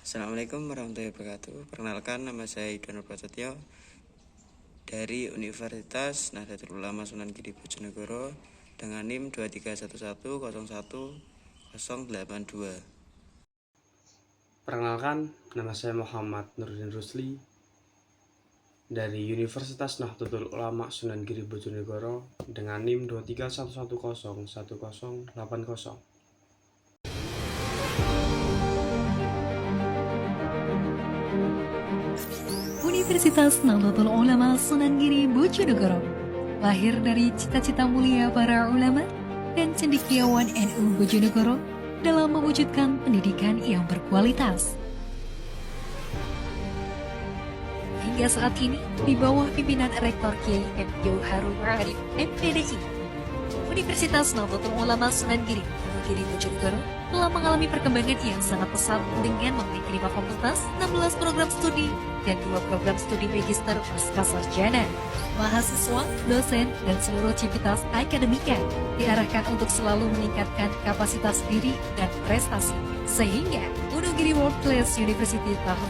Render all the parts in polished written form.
Assalamualaikum warahmatullahi wabarakatuh. Perkenalkan, nama saya Idwan Prasetyo dari Universitas Nahdlatul Ulama Sunan Giri Bojonegoro dengan NIM 2311011082. Perkenalkan, nama saya Muhammad Nurdin Rusli dari Universitas Nahdlatul Ulama Sunan Giri Bojonegoro dengan NIM 2311011080. Universitas Nahdlatul Ulama Sunan Giri Bojonegoro lahir dari cita-cita mulia para ulama dan cendekiawan NU Bojonegoro dalam mewujudkan pendidikan yang berkualitas. Hingga saat ini, di bawah pimpinan Rektor Kiai M. Jauharul Ma'arif MPDI, Universitas Nahdlatul Ulama Sunan Giri Bojonegoro telah mengalami perkembangan yang sangat pesat dengan memiliki 5 fakultas, 16 program studi, dan 2 program studi magister pasca sarjana. Mahasiswa, dosen, dan seluruh civitas akademika diarahkan untuk selalu meningkatkan kapasitas diri dan prestasi, sehingga Wonogiri World Class University tahun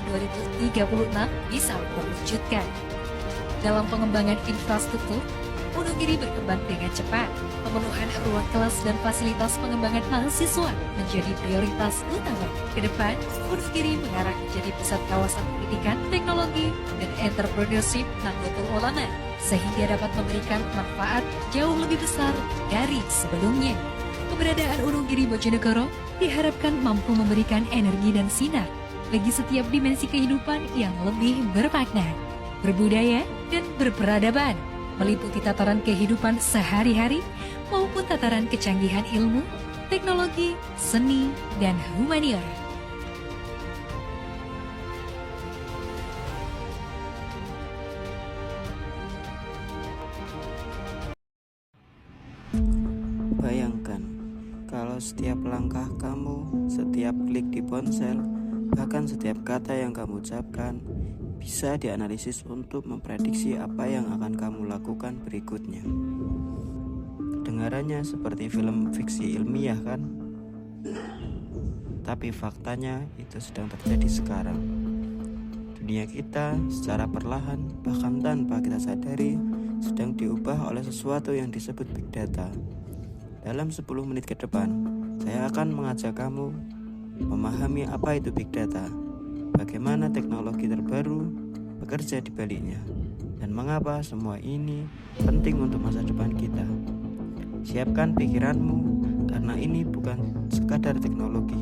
2036 bisa terwujudkan. Dalam pengembangan infrastruktur, Wonogiri berkembang dengan cepat. Pemenuhan ruang kelas dan fasilitas pengembangan mahasiswa menjadi prioritas utama. Ke depan, Wonogiri mengarah menjadi pusat kawasan pendidikan, teknologi, dan entrepreneurship Nahdlatul Ulama, sehingga dapat memberikan manfaat jauh lebih besar dari sebelumnya. Keberadaan Wonogiri Bojonegoro diharapkan mampu memberikan energi dan sinar bagi setiap dimensi kehidupan yang lebih bermakna, berbudaya, dan berperadaban, meliputi tataran kehidupan sehari-hari maupun tataran kecanggihan ilmu, teknologi, seni, dan humaniora. Bayangkan, kalau setiap langkah kamu, setiap klik di ponsel, bahkan setiap kata yang kamu ucapkan bisa dianalisis untuk memprediksi apa yang akan kamu lakukan berikutnya. Kedengarannya seperti film fiksi ilmiah, kan? Tapi faktanya itu sedang terjadi sekarang. Dunia kita secara perlahan, bahkan tanpa kita sadari, sedang diubah oleh sesuatu yang disebut Big Data. Dalam 10 menit ke depan, saya akan mengajak kamu memahami apa itu Big Data, bagaimana teknologi terbaru bekerja di baliknya, dan mengapa semua ini penting untuk masa depan kita. Siapkan pikiranmu, karena ini bukan sekadar teknologi.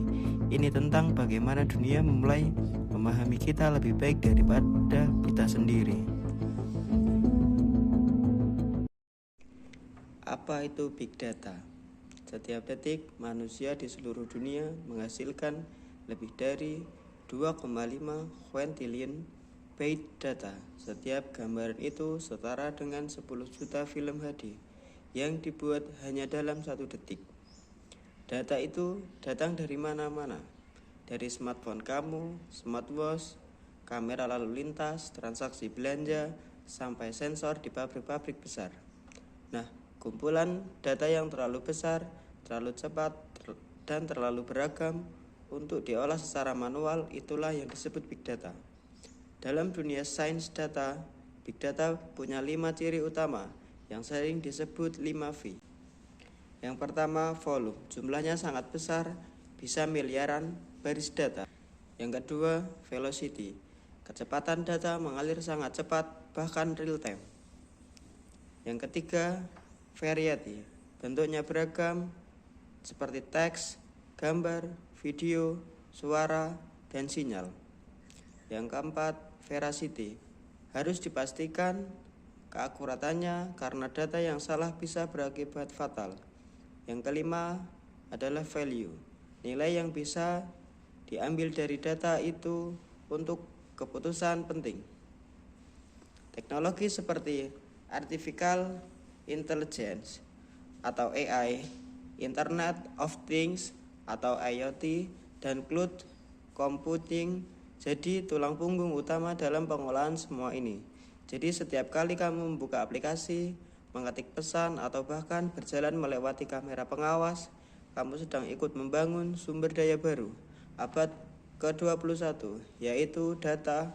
Ini tentang bagaimana dunia memulai memahami kita lebih baik daripada kita sendiri. Apa itu Big Data? Setiap detik, manusia di seluruh dunia menghasilkan lebih dari 2,5 quintillion byte data. Setiap gambaran itu setara dengan 10 juta film HD yang dibuat hanya dalam 1 detik. Data itu datang dari mana-mana, dari smartphone kamu, smartwatch, kamera lalu lintas, transaksi belanja, sampai sensor di pabrik-pabrik besar. Nah, kumpulan data yang terlalu besar, terlalu cepat, dan terlalu beragam untuk diolah secara manual, itulah yang disebut Big Data. Dalam dunia sains data, Big Data punya 5 ciri utama yang sering disebut 5V. Yang pertama, volume. Jumlahnya sangat besar, bisa miliaran baris data. Yang kedua, velocity. Kecepatan data mengalir sangat cepat, bahkan real time. Yang ketiga, variety. Bentuknya beragam, seperti teks, gambar, video, suara, dan sinyal. Yang keempat, veracity. Harus dipastikan keakuratannya karena data yang salah bisa berakibat fatal. Yang kelima adalah value. Nilai yang bisa diambil dari data itu untuk keputusan penting. Teknologi seperti artificial intelligence atau AI, Internet of Things atau IoT, dan cloud computing jadi tulang punggung utama dalam pengolahan semua ini. Jadi setiap kali kamu membuka aplikasi, mengetik pesan, atau bahkan berjalan melewati kamera pengawas, kamu sedang ikut membangun sumber daya baru, abad ke-21, yaitu data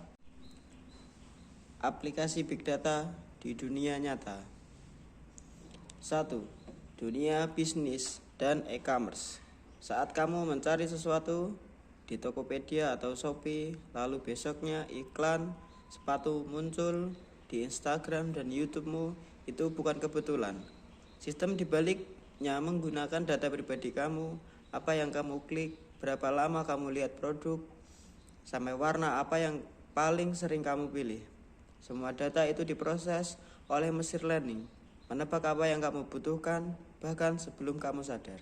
aplikasi Big Data di dunia nyata. 1. Dunia bisnis dan e-commerce. Saat kamu mencari sesuatu di Tokopedia atau Shopee, lalu besoknya iklan sepatu muncul di Instagram dan YouTube-mu, itu bukan kebetulan. Sistem dibaliknya menggunakan data pribadi kamu, apa yang kamu klik, berapa lama kamu lihat produk, sampai warna apa yang paling sering kamu pilih. Semua data itu diproses oleh machine learning, menebak apa yang kamu butuhkan, bahkan sebelum kamu sadar.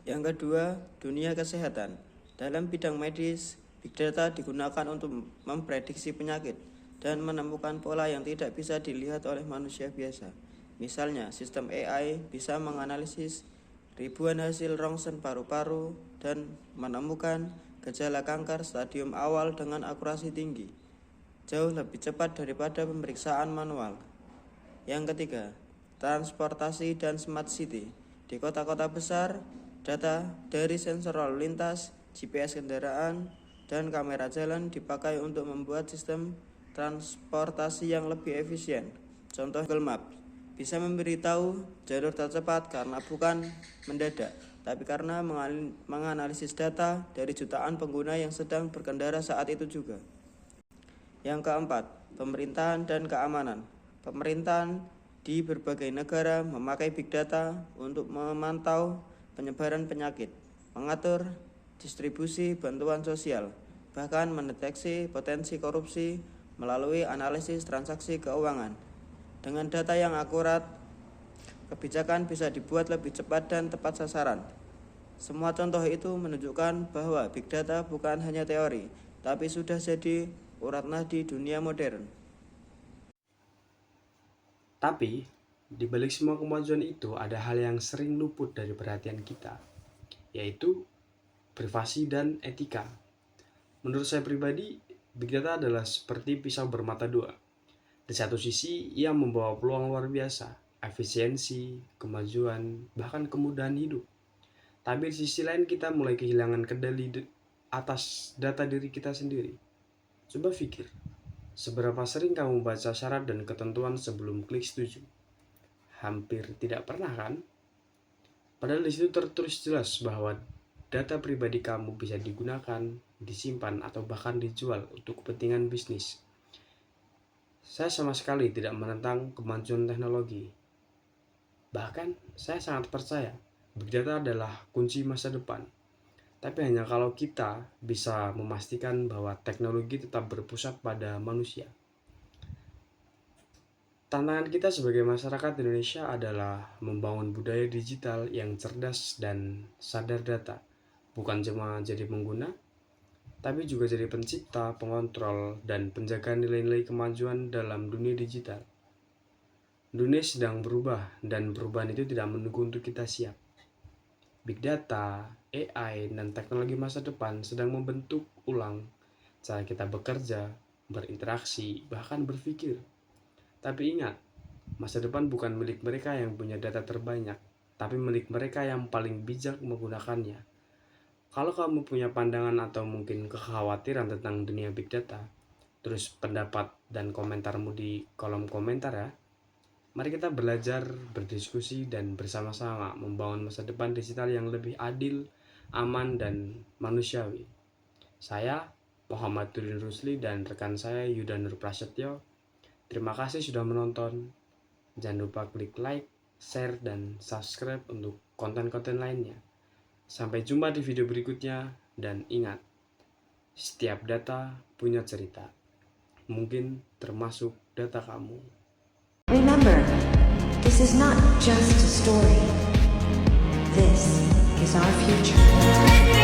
Yang kedua, dunia kesehatan. Dalam bidang medis, Big Data digunakan untuk memprediksi penyakit dan menemukan pola yang tidak bisa dilihat oleh manusia biasa. Misalnya, sistem AI bisa menganalisis ribuan hasil rongsen paru-paru dan menemukan gejala kanker stadium awal dengan akurasi tinggi, jauh lebih cepat daripada pemeriksaan manual. Yang ketiga, transportasi dan smart city. Di kota-kota besar, data dari sensor lalu lintas, GPS kendaraan, dan kamera jalan dipakai untuk membuat sistem transportasi yang lebih efisien. Contoh, Google Maps bisa memberitahu jalur tercepat karena bukan mendadak, tapi karena menganalisis data dari jutaan pengguna yang sedang berkendara saat itu juga. Yang keempat, pemerintahan dan keamanan. Pemerintahan di berbagai negara memakai Big Data untuk memantau penyebaran penyakit, mengatur distribusi bantuan sosial, bahkan mendeteksi potensi korupsi melalui analisis transaksi keuangan. Dengan data yang akurat, kebijakan bisa dibuat lebih cepat dan tepat sasaran. Semua contoh itu menunjukkan bahwa Big Data bukan hanya teori, tapi sudah jadi urat nadi dunia modern. Tapi, di balik semua kemajuan itu ada hal yang sering luput dari perhatian kita, yaitu privasi dan etika. Menurut saya pribadi, Big Data adalah seperti pisau bermata dua. Di satu sisi, ia membawa peluang luar biasa, efisiensi, kemajuan, bahkan kemudahan hidup. Tapi di sisi lain kita mulai kehilangan kendali atas data diri kita sendiri. Coba pikir, seberapa sering kamu baca syarat dan ketentuan sebelum klik setuju? Hampir tidak pernah, kan? Padahal di situ tertulis jelas bahwa data pribadi kamu bisa digunakan, disimpan, atau bahkan dijual untuk kepentingan bisnis. Saya sama sekali tidak menentang kemajuan teknologi. Bahkan, saya sangat percaya Big Data adalah kunci masa depan. Tapi hanya kalau kita bisa memastikan bahwa teknologi tetap berpusat pada manusia. Tantangan kita sebagai masyarakat Indonesia adalah membangun budaya digital yang cerdas dan sadar data. Bukan cuma jadi pengguna, tapi juga jadi pencipta, pengontrol, dan penjaga nilai-nilai kemajuan dalam dunia digital. Dunia sedang berubah, dan perubahan itu tidak menunggu untuk kita siap. Big Data, AI, dan teknologi masa depan sedang membentuk ulang cara kita bekerja, berinteraksi, bahkan berpikir. Tapi ingat, masa depan bukan milik mereka yang punya data terbanyak, tapi milik mereka yang paling bijak menggunakannya. Kalau kamu punya pandangan atau mungkin kekhawatiran tentang dunia Big Data, terus pendapat dan komentarmu di kolom komentar ya. Mari kita belajar, berdiskusi, dan bersama-sama membangun masa depan digital yang lebih adil, aman, dan manusiawi. Saya, Muhammad Nurdin Rusli, dan rekan saya Yuda Nur Prasetyo. Terima kasih sudah menonton. Jangan lupa klik like, share, dan subscribe untuk konten-konten lainnya. Sampai jumpa di video berikutnya, dan ingat, setiap data punya cerita. Mungkin termasuk data kamu. Remember, this is not just a story. This is our future.